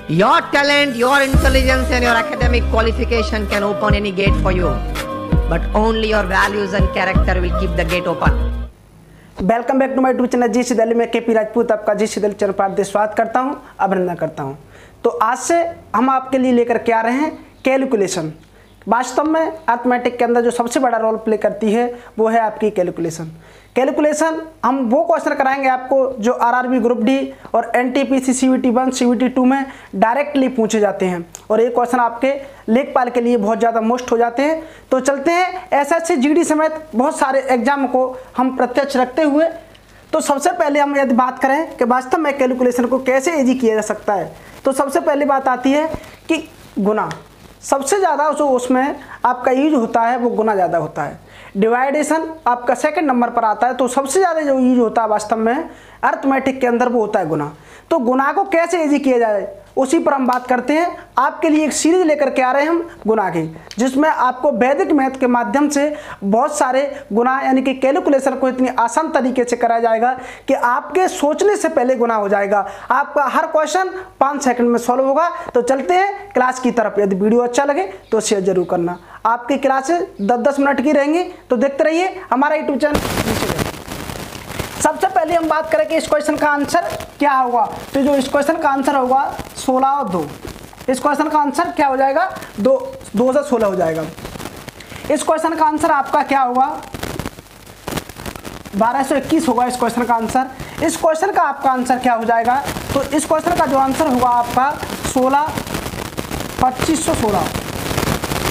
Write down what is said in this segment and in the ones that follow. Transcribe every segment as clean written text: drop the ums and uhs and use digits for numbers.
Your talent, your intelligence and your academic qualification can open any gate for you. But only your values and character will keep the gate open. Welcome back to my YouTube channel जी दिल्ली में KP Rajput आपका जी Delhi channel पर स्वागत करता हूं, अभिनंदन करता हूं। तो आज से हम आपके लिए लेकर के आ रहे हैं कैलकुलेशन। वास्तव में अर्थमेटिक के अंदर जो सबसे बड़ा रोल प्ले करती है वो है आपकी कैलकुलेशन। कैलकुलेशन हम वो क्वेश्चन कराएंगे आपको जो आरआरबी ग्रुप डी और एनटीपीसी सीवीटी 1 सीवीटी 2 में डायरेक्टली पूछे जाते हैं और ये क्वेश्चन आपके लेखपाल के लिए बहुत ज़्यादा मोस्ट हो जाते हैं। तो चलते हैं एसएससी जीडी समेत बहुत सारे एग्जाम को हम प्रत्यक्ष रखते हुए। तो सबसे पहले हम यदि बात करें कि वास्तव में कैलकुलेशन को कैसे ईजी किया जा सकता है, तो सबसे पहली बात आती है कि गुना। सबसे ज़्यादा जो उसमें आपका यूज होता है वो गुना ज़्यादा होता है। डिवाइडेशन आपका सेकंड नंबर पर आता है। तो सबसे ज़्यादा जो यूज होता है वास्तव में अर्थमेटिक के अंदर वो होता है गुना। तो गुना को कैसे इजी किया जाए उसी पर हम बात करते हैं। आपके लिए एक सीरीज लेकर के आ रहे हैं हम गुना की, जिसमें आपको वैदिक मैथ के माध्यम से बहुत सारे गुना यानी कि कैलकुलेशन को इतनी आसान तरीके से कराया जाएगा कि आपके सोचने से पहले गुना हो जाएगा। आपका हर क्वेश्चन 5 सेकंड में सॉल्व होगा। तो चलते हैं क्लास की तरफ। यदि वीडियो अच्छा लगे तो शेयर जरूर करना। आपकी क्लासेस 10-10 मिनट की रहेंगी, तो देखते रहिए हमारा यूट्यूब चैनल। सबसे पहले हम बात करें कि इस क्वेश्चन का आंसर क्या होगा। तो जो इस क्वेश्चन का आंसर होगा 16 और 2। इस क्वेश्चन का आंसर क्या हो जाएगा? 2 से 16 हो जाएगा। इस क्वेश्चन का आंसर आपका क्या होगा? 1221 होगा इस क्वेश्चन का आंसर। इस क्वेश्चन का आपका आंसर क्या हो जाएगा? तो इस क्वेश्चन का जो आंसर होगा आपका 2516।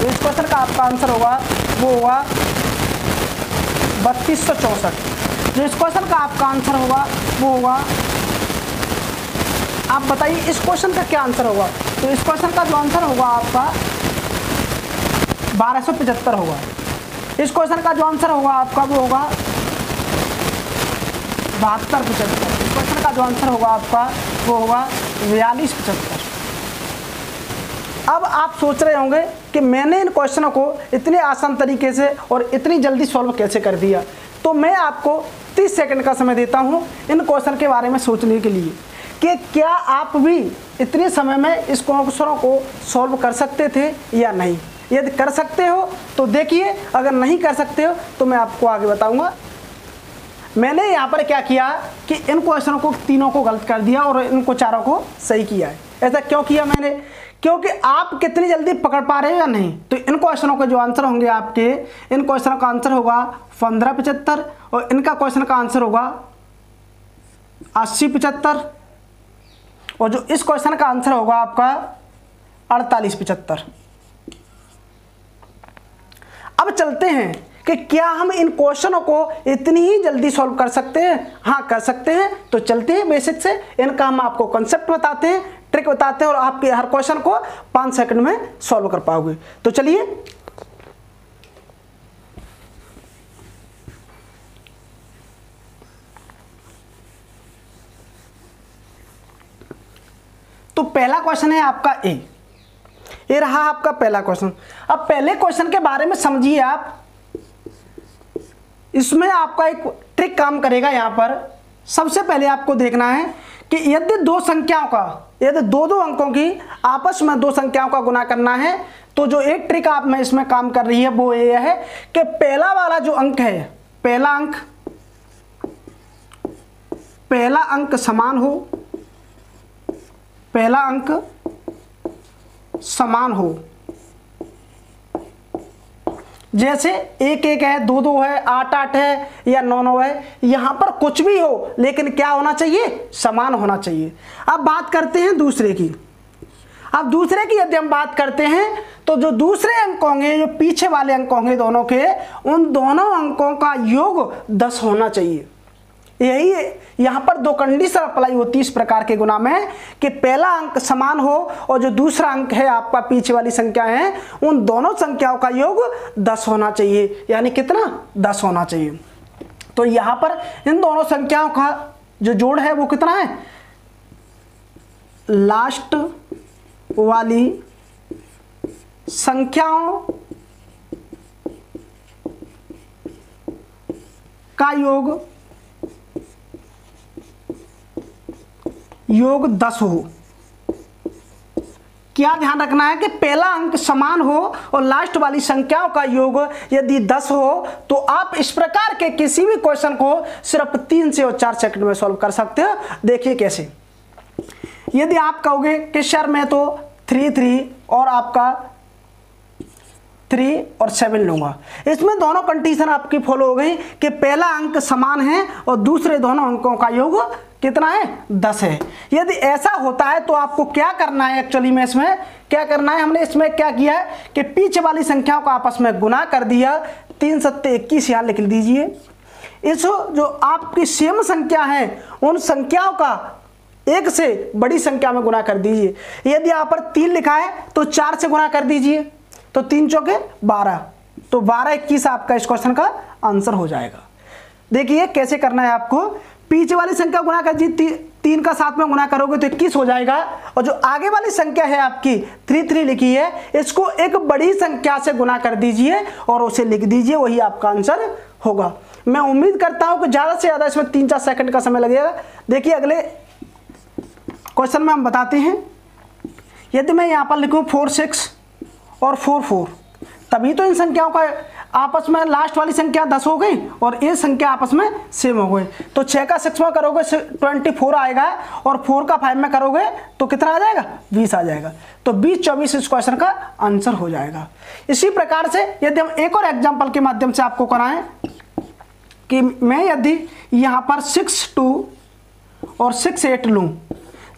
तो इस क्वेश्चन का आपका आंसर होगा वो होगा 3264। जो इस क्वेश्चन का आपका आंसर होगा वो होगा, आप बताइए इस क्वेश्चन का क्या आंसर होगा? तो इस क्वेश्चन का जो आंसर होगा आपका 1275 होगा। इस क्वेश्चन का जो आंसर होगा आपका वो होगा 7275। इस क्वेश्चन का जो आंसर होगा आपका वो होगा 4275। अब आप सोच रहे होंगे कि मैंने इन क्वेश्चनों को इतने आसान तरीके से और इतनी जल्दी सॉल्व कैसे कर दिया। तो मैं आपको 30 सेकंड का समय देता हूं इन क्वेश्चन के बारे में सोचने के लिए कि क्या आप भी इतने समय में इस क्वेश्चनों को सॉल्व कर सकते थे या नहीं। यदि कर सकते हो तो देखिए, अगर नहीं कर सकते हो तो मैं आपको आगे बताऊंगा। मैंने यहाँ पर क्या किया कि इन क्वेश्चनों को तीनों को गलत कर दिया और इनको चारों को सही किया है। ऐसा क्यों किया मैंने? क्योंकि आप कितनी जल्दी पकड़ पा रहे हो या नहीं। तो इन क्वेश्चनों के जो आंसर होंगे आपके, इन क्वेश्चनों का आंसर होगा 1575 और इनका क्वेश्चन का आंसर होगा 8075 और जो इस क्वेश्चन का आंसर होगा आपका 4875। अब चलते हैं कि क्या हम इन क्वेश्चनों को इतनी ही जल्दी सॉल्व कर सकते हैं? हाँ, कर सकते हैं। तो चलते हैं बेसिक से। इनका हम आपको कॉन्सेप्ट बताते हैं, ट्रिक बताते हैं और आपके हर क्वेश्चन को 5 सेकंड में सॉल्व कर पाओगे। तो चलिए, तो पहला क्वेश्चन है आपका ए। ये रहा आपका पहला क्वेश्चन। अब पहले क्वेश्चन के बारे में समझिए आप। इसमें आपका एक ट्रिक काम करेगा। यहां पर सबसे पहले आपको देखना है कि यदि दो संख्याओं का, यदि दो अंकों की आपस में दो संख्याओं का गुना करना है, तो जो एक ट्रिक आप में इसमें काम कर रही है वो ये है कि पहला वाला जो अंक है, पहला अंक समान हो, पहला अंक समान हो। जैसे 1-1 है, 2-2 है, 8-8 है या 9-9 है, यहां पर कुछ भी हो लेकिन क्या होना चाहिए? समान होना चाहिए। अब बात करते हैं दूसरे की। अब दूसरे की यदि हम बात करते हैं तो जो दूसरे अंक होंगे, जो पीछे वाले अंक होंगे दोनों के, उन दोनों अंकों का योग 10 होना चाहिए। यही यहां पर दो कंडीशन अप्लाई होती है इस प्रकार के गुना में कि पहला अंक समान हो और जो दूसरा अंक है आपका पीछे वाली संख्या है, उन दोनों संख्याओं का योग 10 होना चाहिए। यानी कितना? 10 होना चाहिए। तो यहां पर इन दोनों संख्याओं का जो जोड़ है वो कितना है? लास्ट वाली संख्याओं का योग 10 हो। क्या ध्यान रखना है कि पहला अंक समान हो और लास्ट वाली संख्याओं का योग यदि 10 हो तो आप इस प्रकार के किसी भी क्वेश्चन को सिर्फ 3 से और 4 सेकंड में सॉल्व कर सकते हो। देखिए कैसे। यदि आप कहोगे कि सर मैं तो 3 और आपका 3 और 7 लूंगा, इसमें दोनों कंडीशन आपकी फॉलो हो गई कि पहला अंक समान है और दूसरे दोनों अंकों का योग कितना है, 10 है। यदि ऐसा होता है तो आपको क्या करना है, एक्चुअली में इसमें क्या करना है, हमने इसमें क्या किया है कि पीछे वाली संख्याओं को आपस में गुना कर दिया। 3 सत्ते 21 यहाँ लिख दीजिए। इस जो आपकी सेम संख्या है उन संख्याओं का एक से बड़ी संख्या में गुना कर दीजिए। यदि यहाँ पर 3 लिखा है तो 4 से गुना कर दीजिए, तो 3 चौके 12, तो 12 21 आपका इस क्वेश्चन का आंसर हो जाएगा। देखिए कैसे करना है आपको। पीछे वाली संख्या गुना कर दीजिए, 3 का 7 में गुना करोगे तो 21 हो जाएगा। और जो आगे वाली संख्या है आपकी 3 लिखी है, इसको एक बड़ी संख्या से गुना कर दीजिए और उसे लिख दीजिए, वही आपका आंसर होगा। मैं उम्मीद करता हूं कि ज़्यादा से ज़्यादा इसमें 3-4 सेकंड का समय लगेगा। देखिए अगले क्वेश्चन में हम बताते हैं। यदि मैं यहाँ पर लिखूँ 4 6 और 4 4, तभी तो इन संख्याओं का आपस में लास्ट वाली संख्या 10 हो गई और ये संख्या आपस में सेम हो गई। तो 6 का 6 में करोगे 24 आएगा और 4 का 5 में करोगे तो कितना आ जाएगा, 20 आ जाएगा। तो 20-24 इस क्वेश्चन का आंसर हो जाएगा। इसी प्रकार से यदि हम एक और एग्जांपल के माध्यम से आपको कराएं कि मैं यदि यहाँ पर 6 2 और 6 8 लूँ,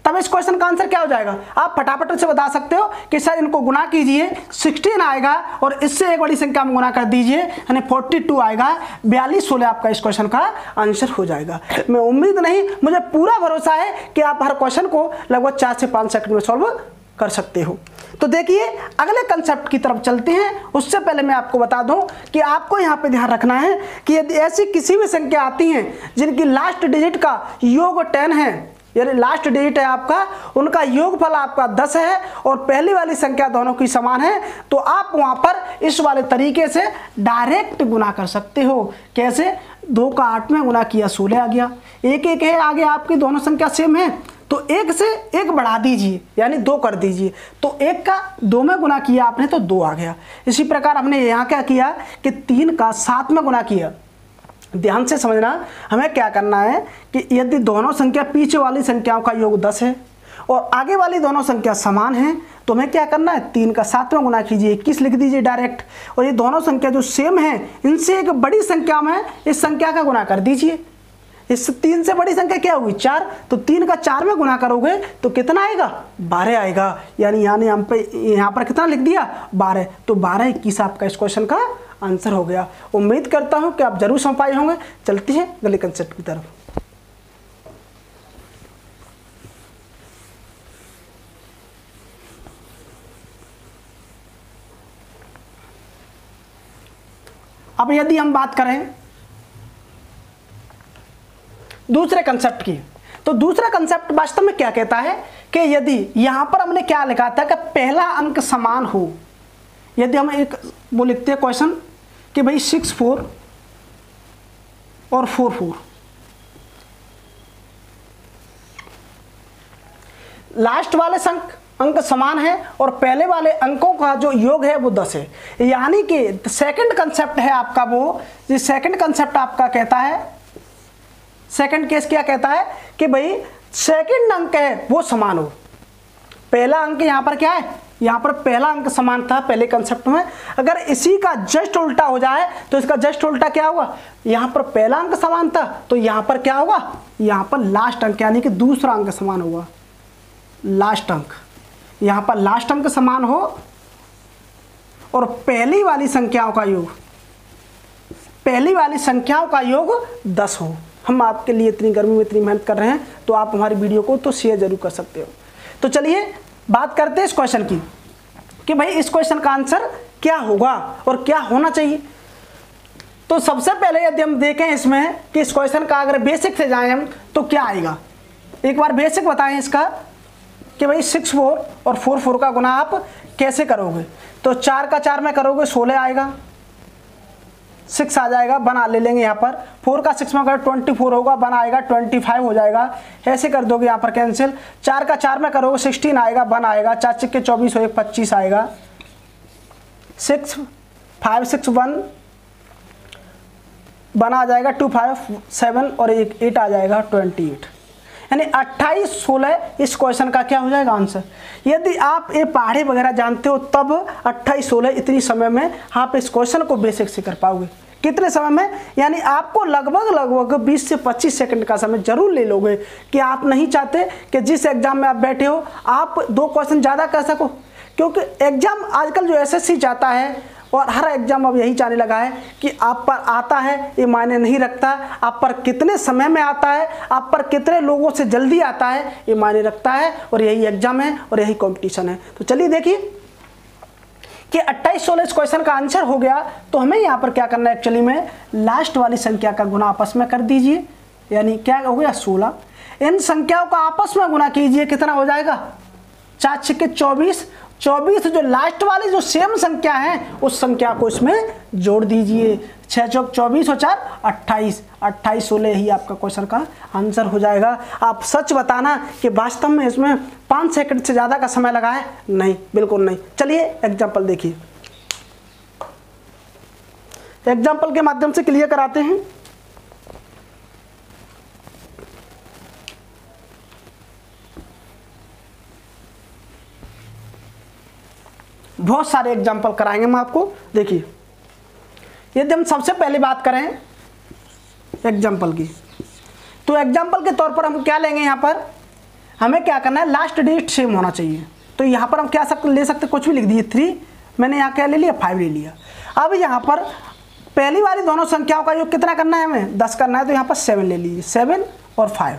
तब इस क्वेश्चन का आंसर क्या हो जाएगा। आप फटाफट से बता सकते हो कि सर इनको गुना कीजिए, 16 आएगा और इससे एक बड़ी संख्या में गुना कर दीजिए, यानी 42 आएगा। 42-16 आपका इस क्वेश्चन का आंसर हो जाएगा। मैं उम्मीद नहीं, मुझे पूरा भरोसा है कि आप हर क्वेश्चन को लगभग 4 से 5 सेकंड में सॉल्व कर सकते हो। तो देखिए अगले कंसेप्ट की तरफ चलते हैं। उससे पहले मैं आपको बता दूं कि आपको यहाँ पे ध्यान रखना है कि यदि ऐसी किसी भी संख्या आती हैं जिनकी लास्ट डिजिट का योग 10 है, यानी लास्ट डिजिट है आपका, उनका योगफल आपका 10 है और पहली वाली संख्या दोनों की समान है, तो आप वहां पर इस वाले तरीके से डायरेक्ट गुना कर सकते हो। कैसे? 2 का 8 में गुना किया 16 आ गया। 1 1 है आगे आपकी दोनों संख्या सेम है, तो 1 से 1 बढ़ा दीजिए यानी 2 कर दीजिए, तो 1 का 2 में गुना किया आपने तो 2 आ गया। इसी प्रकार हमने यहाँ क्या किया कि 3 का 7 में गुना किया। ध्यान से समझना, हमें क्या करना है कि यदि दोनों संख्या पीछे वाली संख्याओं का योग 10 है और आगे वाली दोनों संख्या समान है, तो हमें क्या करना है, 3 का 7 में गुना कीजिए, 21 लिख दीजिए डायरेक्ट। और ये दोनों संख्या जो सेम है इनसे एक बड़ी संख्या में इस संख्या का गुना कर दीजिए। इस 3 से बड़ी संख्या क्या होगी, 4, तो 3 का 4 में गुना करोगे तो कितना आएगा, 12 आएगा। यानी यहाँ पर कितना लिख दिया, 12, तो 12 21 आपका इस क्वेश्चन का आंसर हो गया। उम्मीद करता हूं कि आप जरूर समझ पाए होंगे। चलती है अगले कंसेप्ट की तरफ। अब यदि हम बात करें दूसरे कंसेप्ट की, तो दूसरा कंसेप्ट वास्तव में क्या कहता है कि यदि यहां पर हमने क्या लिखा था कि पहला अंक समान हो, यदि हम एक वो लिखते हैं क्वेश्चन कि भाई 6 4 और 4 4, लास्ट वाले अंक समान है और पहले वाले अंकों का जो योग है वो 10 है। यानी कि सेकंड कंसेप्ट है आपका वो, ये सेकंड कंसेप्ट आपका कहता है, सेकंड केस क्या कहता है कि भाई सेकंड अंक है वो समान हो। पहला अंक यहाँ पर क्या है, यहाँ पर पहला अंक समान था पहले कंसेप्ट में, अगर इसी का जस्ट उल्टा हो जाए तो इसका जस्ट उल्टा क्या होगा, यहाँ पर पहला अंक समान था तो यहाँ पर क्या होगा, यहाँ पर लास्ट अंक यानी कि दूसरा अंक समान होगा। लास्ट अंक, यहाँ पर लास्ट अंक समान हो और पहली वाली संख्याओं का योग, पहली वाली संख्याओं का योग 10 हो। हम आपके लिए इतनी गर्मी में इतनी मेहनत कर रहे हैं तो आप हमारी वीडियो को तो शेयर जरूर कर सकते हो। तो चलिए बात करते हैं इस क्वेश्चन की कि भाई इस क्वेश्चन का आंसर क्या होगा और क्या होना चाहिए। तो सबसे पहले यदि हम देखें इसमें कि इस क्वेश्चन का अगर बेसिक से जाएं हम तो क्या आएगा, एक बार बेसिक बताएं इसका कि भाई 6 4 और 4 4 का गुना आप कैसे करोगे। तो 4 का 4 में करोगे 16 आएगा, 6 आ जाएगा, 1 ले लेंगे यहाँ पर। 4 का 6 में अगर 24 होगा, 1 आएगा, 25 हो जाएगा, ऐसे कर दोगे यहाँ पर कैंसिल। 4 का 4 में करोगे 16 आएगा, 1 आएगा, 4 6 24 हो, 25 आएगा। 6 5 6 1 आ जाएगा, 2 5 7 और 8 आ जाएगा, 28। यानी 28 16 इस क्वेश्चन का क्या हो जाएगा आंसर। यदि आप ये पहाड़ी वगैरह जानते हो तब 28 16 इतनी समय में आप इस क्वेश्चन को बेसिक से कर पाओगे। कितने समय में, यानी आपको लगभग 20 से 25 सेकंड का समय जरूर ले लोगे। कि आप नहीं चाहते कि जिस एग्जाम में आप बैठे हो आप 2 क्वेश्चन ज़्यादा कर सको, क्योंकि एग्जाम आजकल जो एसएससी चाहता है और हर एग्जाम अब यही चाहने लगा है कि आप पर आता है ये मायने नहीं रखता, आप पर कितने समय में आता है, आप पर कितने लोगों से जल्दी आता है ये मायने रखता है। और यही एग्जाम है और यही कंपटीशन है। तो चलिए देखिए कि 28 16 इस क्वेश्चन का आंसर हो गया। तो हमें यहाँ पर क्या करना है, एक्चुअली में लास्ट वाली संख्या का गुना आपस में कर दीजिए। यानी क्या हो गया 16, इन संख्याओं का आपस में गुना कीजिए, कितना हो जाएगा 4 6 24, 24 जो लास्ट वाली जो सेम संख्या है उस संख्या को इसमें जोड़ दीजिए। 6 चौक 24 और 4 28, 28 16 ही आपका क्वेश्चन का आंसर हो जाएगा। आप सच बताना कि वास्तव में इसमें 5 सेकंड से ज़्यादा का समय लगा है? नहीं, बिल्कुल नहीं। चलिए एग्जाम्पल देखिए, एग्जाम्पल के माध्यम से क्लियर कराते हैं। बहुत सारे एग्जाम्पल कराएंगे हम आपको। देखिए यदि हम सबसे पहले बात करें एग्जाम्पल की, तो एग्जाम्पल के तौर पर हम क्या लेंगे, यहाँ पर हमें क्या करना है, लास्ट डिजिट सेम होना चाहिए। तो यहाँ पर हम क्या ले सकते, कुछ भी लिख दिए। 3 मैंने यहाँ क्या ले लिया, 5 ले लिया। अब यहाँ पर पहली वाली दोनों संख्याओं का योग कितना करना है, हमें 10 करना है। तो यहाँ पर 7 ले लीजिए, 7 और 5।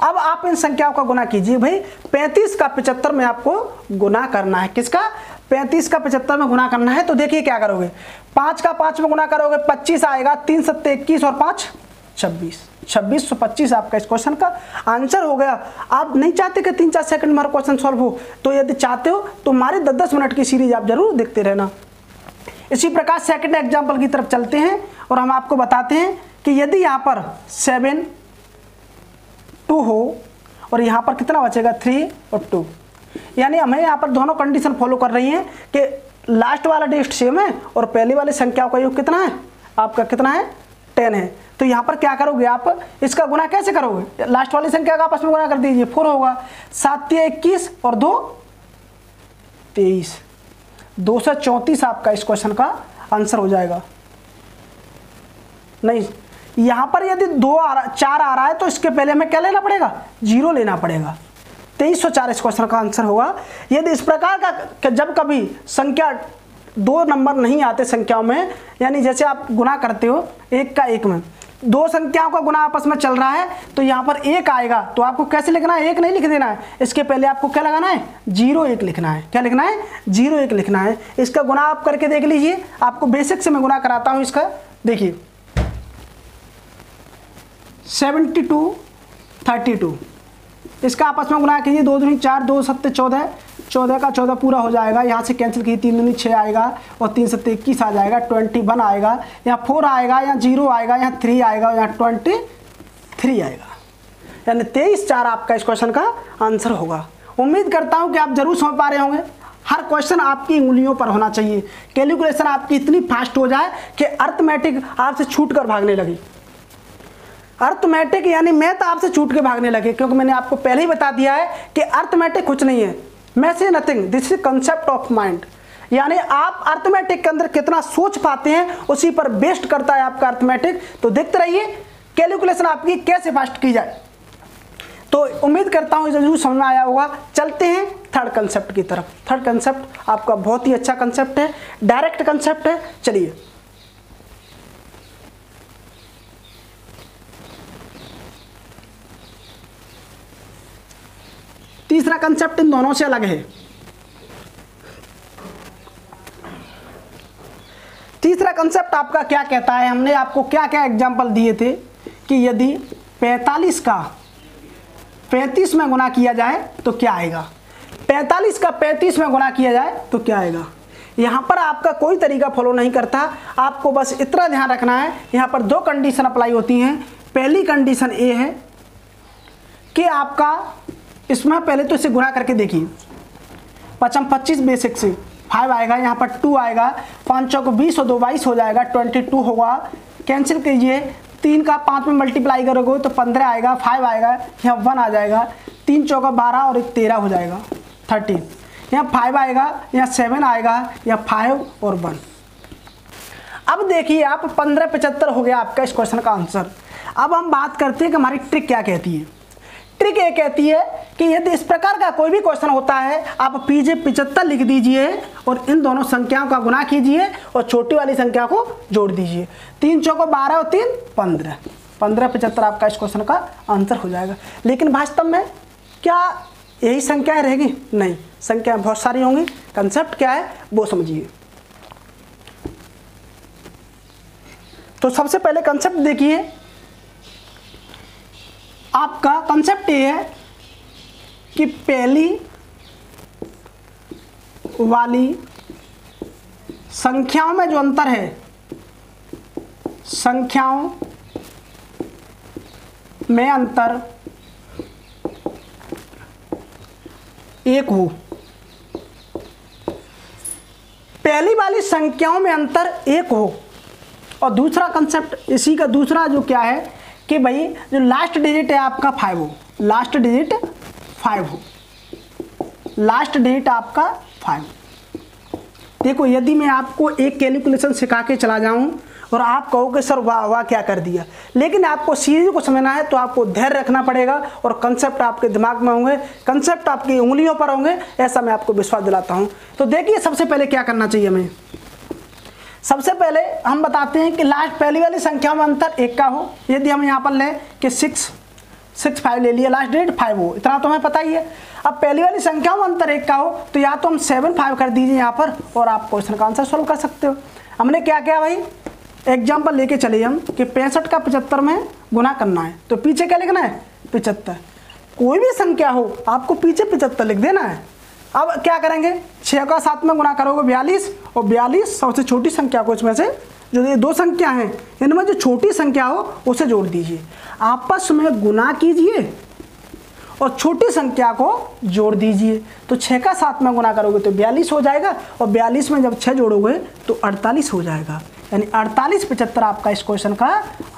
अब आप इन संख्याओं का गुना कीजिए। भाई 35 का 75 में आपको गुना करना है। किसका, 35 का 75 में गुना करना है। तो देखिए क्या करोगे, 5 का 5 में गुना करोगे 25 आएगा, 3 7 21 और 5 26, 2625 आपका इस क्वेश्चन का आंसर हो गया। आप नहीं चाहते कि 3-4 सेकंड में हमारा क्वेश्चन सॉल्व हो, तो यदि चाहते हो तो हमारी 10-10 मिनट की सीरीज आप जरूर देखते रहना। इसी प्रकार सेकंड एग्जाम्पल की तरफ चलते हैं और हम आपको बताते हैं कि यदि यहाँ पर 7 2 हो और यहाँ पर कितना बचेगा 3 और 2, यानी हमें यहाँ पर दोनों कंडीशन फॉलो कर रही हैं कि लास्ट वाला डिजिट सेम है और पहली वाली संख्याओं का योग कितना है, आपका कितना है 10 है। तो यहाँ पर क्या करोगे, आप इसका गुना कैसे करोगे, लास्ट वाली संख्या का आपस में गुना कर दीजिए, 4 होगा। 7 3 21 और 2 23, 234 आपका इस क्वेश्चन का आंसर हो जाएगा। नहीं, यहाँ पर यदि 4 आ रहा है तो इसके पहले हमें क्या लेना पड़ेगा, 0 लेना पड़ेगा। 2304 इस क्वेश्चन का आंसर होगा। यदि इस प्रकार का जब कभी संख्या 2 नंबर नहीं आते संख्याओं में, यानी जैसे आप गुना करते हो 1 का 1 में, 2 संख्याओं का गुना आपस में चल रहा है, तो यहाँ पर 1 आएगा तो आपको कैसे लिखना है, 1 नहीं लिख देना है, इसके पहले आपको क्या लगाना है, 0 1 लिखना है। क्या लिखना है, 0 1 लिखना है। इसका गुना आप करके देख लीजिए, आपको बेसिक से मैं गुना कराता हूँ इसका। देखिए 72 32, इसका आपस में गुना कीजिए, 2 दूनी 4, 2 7 14, 14 का 14 पूरा हो जाएगा। यहाँ से कैंसिल कीजिए, 3 दूनी 6 आएगा और 3 7 21 आ जाएगा, 21 आएगा। यहाँ 4 आएगा, यहाँ 0 आएगा, यहाँ 3 आएगा, यहाँ 23 आएगा। यानी 23/4 आपका इस क्वेश्चन का आंसर होगा। उम्मीद करता हूँ कि आप जरूर समझ पा रहे होंगे। हर क्वेश्चन आपकी उंगलियों पर होना चाहिए, कैलकुलेशन आपकी इतनी फास्ट हो जाए कि अर्थमेटिक आपसे छूट कर भागने लगी। अर्थमेटिक यानी मैथ आपसे छूट के भागने लगे, क्योंकि मैंने आपको पहले ही बता दिया है कि अर्थमेटिक कुछ नहीं है, math is nothing, this is concept of mind. यानी आप अर्थमेटिक के अंदर कितना सोच पाते हैं उसी पर बेस्ड करता है आपका अर्थमेटिक। तो देखते रहिए कैलकुलेशन आपकी कैसे फास्ट की जाए। तो उम्मीद करता हूँ जरूर समझ में आया होगा। चलते हैं थर्ड कंसेप्ट की तरफ। थर्ड कंसेप्ट आपका बहुत ही अच्छा कंसेप्ट है, डायरेक्ट कंसेप्ट है। चलिए तीसरा कंसेप्ट इन दोनों से अलग है। तीसरा कंसेप्ट आपका क्या कहता है, हमने आपको क्या क्या एग्जाम्पल दिए थे कि यदि 45 का 35 में गुना किया जाए तो क्या आएगा, 45 का 35 में गुना किया जाए तो क्या आएगा। यहाँ पर आपका कोई तरीका फॉलो नहीं करता, आपको बस इतना ध्यान रखना है। यहाँ पर दो कंडीशन अप्लाई होती हैं। पहली कंडीशन ये है कि आपका इसमें पहले तो इसे गुणा करके देखिए, 5 25 बेसिक से 5 आएगा, यहाँ पर 2 आएगा, 5 चौक 20 और 2 22 हो जाएगा, 22 होगा। कैंसिल कीजिए, 3 का 5 में मल्टीप्लाई करोगे तो 15 आएगा, 5 आएगा, यहाँ 1 आ जाएगा, 3 चौका 12 और 1 13 हो जाएगा 13। यहाँ 5 आएगा, यहाँ 7 आएगा, यहाँ 5 और 1। अब देखिए आप 15 75 हो गया आपका इस क्वेश्चन का आंसर। अब हम बात करते हैं कि हमारी ट्रिक क्या कहती है। ट्रिक ये कहती है कि यदि इस प्रकार का कोई भी क्वेश्चन होता है, आप पीछे 75 लिख दीजिए और इन दोनों संख्याओं का गुणा कीजिए और छोटी वाली संख्या को जोड़ दीजिए। 3 चौको 12 और 3 15, 15 75 आपका इस क्वेश्चन का आंसर हो जाएगा। लेकिन वास्तव में क्या यही संख्याएं रहेगी? नहीं, संख्याएं बहुत सारी होंगी। कंसेप्ट क्या है वो समझिए। तो सबसे पहले कंसेप्ट देखिए, आपका कंसेप्ट ये है कि पहली वाली संख्याओं में जो अंतर है, संख्याओं में अंतर 1 हो। पहली वाली संख्याओं में अंतर 1 हो। और दूसरा कंसेप्ट इसी का दूसरा जो क्या है कि भाई जो लास्ट डिजिट है आपका 5 हो, लास्ट डिजिट 5 हो, लास्ट डिजिट आपका 5। देखो यदि मैं आपको एक कैलकुलेशन सिखा के चला जाऊं और आप कहो कि सर वाह वाह क्या कर दिया, लेकिन आपको सीरीज को समझना है तो आपको धैर्य रखना पड़ेगा और कंसेप्ट आपके दिमाग में होंगे, कंसेप्ट आपकी उंगलियों पर होंगे, ऐसा मैं आपको विश्वास दिलाता हूं। तो देखिए सबसे पहले क्या करना चाहिए हमें। सबसे पहले हम बताते हैं कि लास्ट पहली वाली संख्या में अंतर 1 का हो। यदि हम यहाँ पर लें कि 6 5 ले लिया, लास्ट डेट 5 हो, इतना तो हमें पता ही है। अब पहली वाली संख्या में अंतर 1 का हो तो या तो हम 7 5 कर दीजिए यहाँ पर और आप क्वेश्चन का आंसर सॉल्व कर सकते हो। हमने क्या किया भाई, एग्जाम्पल लेके चलिए हम कि 65 का 75 में गुना करना है, तो पीछे क्या लिखना है 75। कोई भी संख्या हो आपको पीछे 75 लिख देना है। अब क्या करेंगे, 6 का 7 में गुना करोगे 42 और 42 सबसे छोटी संख्या को इसमें से जो ये दो संख्या हैं इनमें जो छोटी संख्या हो उसे जोड़ दीजिए, आपस में गुना कीजिए और छोटी संख्या को जोड़ दीजिए। तो 6 का 7 में गुना करोगे तो 42 हो जाएगा और 42 में जब 6 जोड़ोगे तो 48 हो जाएगा, यानी 48 75 आपका इस क्वेश्चन का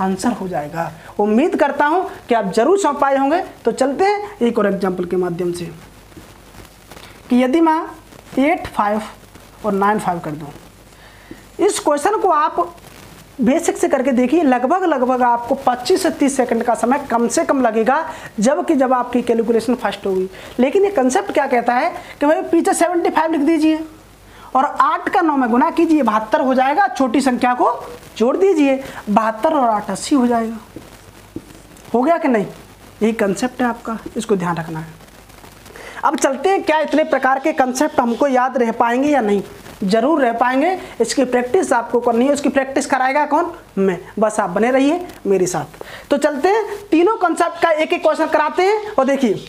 आंसर हो जाएगा। उम्मीद करता हूँ कि आप जरूर समझ पाए होंगे। तो चलते हैं एक और एग्जाम्पल के माध्यम से कि यदि मैं 8 5 और 9 5 कर दूं, इस क्वेश्चन को आप बेसिक से करके देखिए, लगभग आपको 25 से 30 सेकंड का समय कम से कम लगेगा, जब आपकी कैलकुलेशन फर्स्ट होगी। लेकिन ये कंसेप्ट क्या कहता है कि भाई पीछे 75 लिख दीजिए और 8 का 9 में गुना कीजिए, 72 हो जाएगा, छोटी संख्या को जोड़ दीजिए, 72 और 8 80 हो जाएगा। हो गया कि नहीं? यही कंसेप्ट है आपका, इसको ध्यान रखना है। अब चलते हैं, क्या इतने प्रकार के कंसेप्ट हमको याद रह पाएंगे या नहीं? जरूर रह पाएंगे। इसकी प्रैक्टिस आपको करनी है, उसकी प्रैक्टिस कराएगा कौन? मैं। बस आप बने रहिए मेरे साथ। तो चलते हैं, तीनों कंसेप्ट का एक एक क्वेश्चन कराते हैं। और देखिए,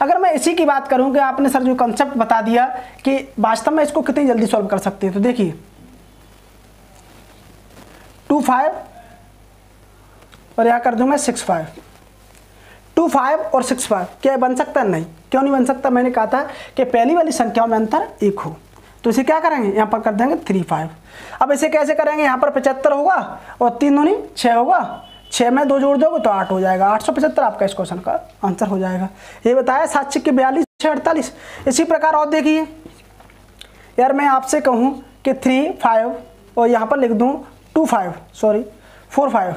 अगर मैं इसी की बात करूं कि आपने सर जो कंसेप्ट बता दिया कि वास्तव में इसको कितनी जल्दी सॉल्व कर सकते हैं, तो देखिए 2 5 और यहां कर दूं मैं 6 5। 2 5 और 6 5 क्या बन सकता है? नहीं। क्यों नहीं बन सकता? मैंने कहा था कि पहली वाली संख्याओं में अंतर 1 हो। तो इसे क्या करेंगे, यहाँ पर कर देंगे 3 5। अब इसे कैसे करेंगे, यहाँ पर 75 होगा और 3 दूनी 6 होगा, 6 में 2 जोड़ दोगे तो 8 हो जाएगा, 875 आपका इस क्वेश्चन का आंसर हो जाएगा। ये बताया 7 6 42 6 48। इसी प्रकार और देखिए, यार मैं आपसे कहूँ कि 3 5 और यहाँ पर लिख दूँ 4 5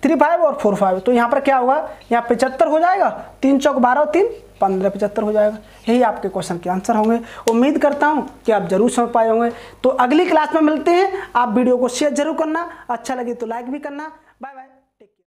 3 5 और 4 5, तो यहाँ पर क्या होगा, यहाँ 75 हो जाएगा, 3 चौक 12 और 3 15 75 हो जाएगा। यही आपके क्वेश्चन के आंसर होंगे। उम्मीद करता हूँ कि आप जरूर समझ पाए होंगे। तो अगली क्लास में मिलते हैं। आप वीडियो को शेयर जरूर करना, अच्छा लगे तो लाइक भी करना। Bye bye.